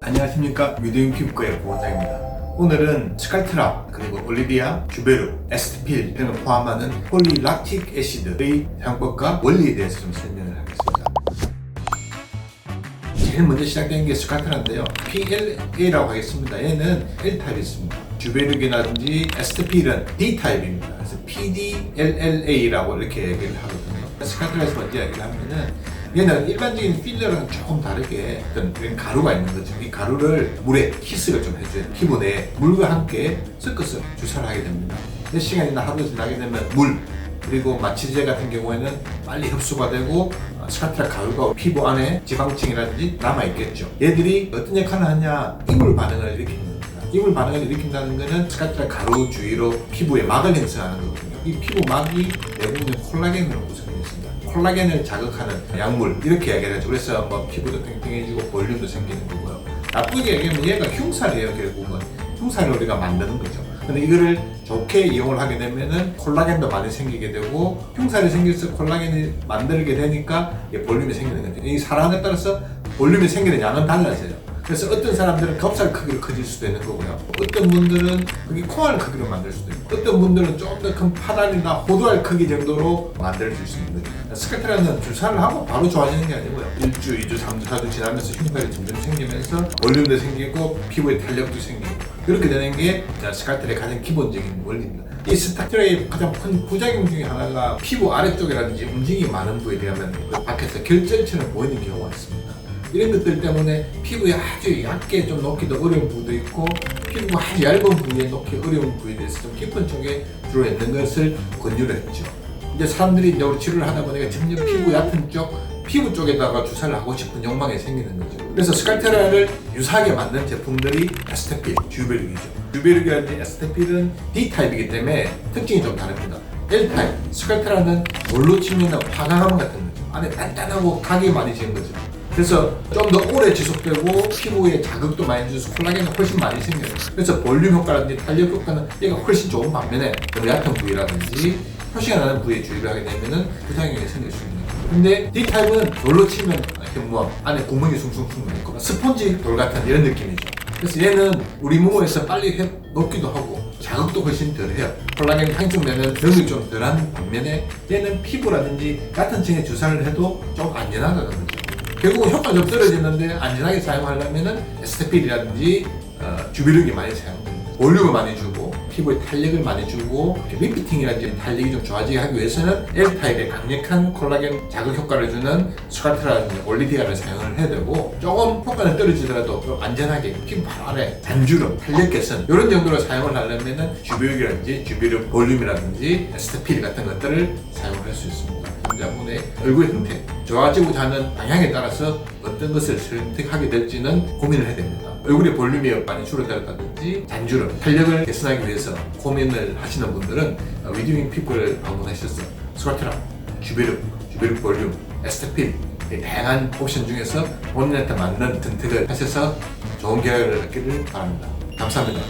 안녕하십니까, 위드윙 피부과의 고원장입니다. 오늘은 스칼트라, 그리고 올리비아, 주베르, 에스테필 등을 포함하는 폴리락틱 애시드의 사용법과 원리에 대해서 좀 설명을 하겠습니다. 제일 먼저 시작되는 게 스칼트라인데요, PLA라고 하겠습니다. 얘는 L타입이 있습니다. 주베르기라든지 에스테필은 D타입입니다. 그래서 PDLLA라고 이렇게 얘기를 하거든요. 스칼트라에서 먼저 얘기를 하면은 얘는 일반적인 필러랑 조금 다르게 어떤 가루가 있는 거죠. 이 가루를 물에 키스를 좀 해줘요. 피부 내에 물과 함께 섞어서 주사를 하게 됩니다. 몇 시간이나 하루 지나게 되면 물, 그리고 마취제 같은 경우에는 빨리 흡수가 되고 스칼트라 가루가 피부 안에 지방층이라든지 남아있겠죠. 얘들이 어떤 역할을 하냐, 이물 반응을 일으키는 겁니다. 이물 반응을 일으킨다는 것은 스칼트라 가루 주위로 피부에 막을 형성하는 거거든요. 이 피부 막이 대부분 콜라겐으로 구성되어 있습니다. 콜라겐을 자극하는 약물, 이렇게 얘기를 하죠. 그래서 뭐 피부도 팽팽해지고 볼륨도 생기는 거고요. 나쁘게 얘기하면 얘가 흉살이에요. 결국은 흉살을 우리가 만드는 거죠. 근데 이거를 좋게 이용을 하게 되면은 콜라겐도 많이 생기게 되고, 흉살이 생겨서 콜라겐을 만들게 되니까 볼륨이 생기는 거죠. 이 사람에 따라서 볼륨이 생기는 양은 달라져요. 그래서 어떤 사람들은 겹살 크기로 커질 수도 있는 거고요. 어떤 분들은 그게 콩알 크기로 만들 수도 있고, 어떤 분들은 좀 더 큰 파다리나 호두알 크기 정도로 만들 수 있는 거죠. 스칼트라는 주사를 하고 바로 좋아지는 게 아니고요. 1주, 2주, 3주, 4주 지나면서 흉살이 점점 생기면서 볼륨도 생기고 피부에 탄력도 생기고, 그렇게 되는 게 스칼트라의 가장 기본적인 원리입니다. 이 스칼트라의 가장 큰 부작용 중에 하나가 피부 아래쪽이라든지 움직임이 많은 부위에 대하면 그 밖에서 결절처럼 보이는 경우가 있습니다. 이런 것들 때문에 피부에 아주 얇게 좀 놓기도 어려운 부위도 있고, 피부가 아주 얇은 부위에 놓기 어려운 부위에 대해서 좀 깊은 쪽에 들어있는 것을 권유를 했죠. 이제 사람들이 이제 우리 치료를 하다 보니까 점점 피부 얕은 쪽, 피부 쪽에다가 주사를 하고 싶은 욕망이 생기는 거죠. 그래서 스칼트라를 유사하게 만든 제품들이 에스테필, 주베르기죠. 주베르기라든지 에스테필은 D타입이기 때문에 특징이 좀 다릅니다. L타입, 스칼트라는 뭘로 치면 화강암 같은 거죠. 안에 단단하고 각이 많이 지은 거죠. 그래서 좀 더 오래 지속되고 피부에 자극도 많이 줘서 콜라겐이 훨씬 많이 생겨요. 그래서 볼륨 효과라든지 탄력 효과는 얘가 훨씬 좋은 반면에 너무 얕은 부위라든지 표시가 나는 부위에 주의를 하게 되면은 부작용이 생길 수 있는 거예요. 근데 D타입은 돌로 치면 현무암, 안에 구멍이 숭숭숭 있고 스펀지 돌 같은 이런 느낌이죠. 그래서 얘는 우리 몸에서 빨리 녹기도 하고 자극도 훨씬 덜해요. 콜라겐이 형성되는 병이 좀 덜한 반면에 얘는 피부라든지 얕은 층에 주사를 해도 좀 안전하다는 거죠. 결국은 효과가 좀 떨어지는데 안전하게 사용하려면 에스테필이라든지 주베르기 많이 사용됩니다. 볼륨을 많이 주고 피부에 탄력을 많이 주고 리피팅이라든지 탄력이 좀 좋아지게 하기 위해서는 L타입의 강력한 콜라겐 자극 효과를 주는 스칼트라든지 올리비아를 사용을 해야 되고, 조금 효과는 떨어지더라도 좀 안전하게 피부 바로 아래 잔주름, 탄력 개선 이런 정도로 사용을 하려면 주베르기라든지 주베르 볼륨이라든지 에스테필 같은 것들을 사용할 수 있습니다. 환자분의 얼굴 형태, 좋아지고자 하는 방향에 따라서 어떤 것을 선택하게 될지는 고민을 해야 됩니다. 얼굴의 볼륨이 많이 줄어들었다든지 잔주름, 탄력을 개선하기 위해서 고민을 하시는 분들은 위드윙 피부과를 방문하셔서 스칼트라, 주베르 볼륨, 에스테필 다양한 옵션 중에서 본인한테 맞는 선택을 하셔서 좋은 결과를 얻기를 바랍니다. 감사합니다.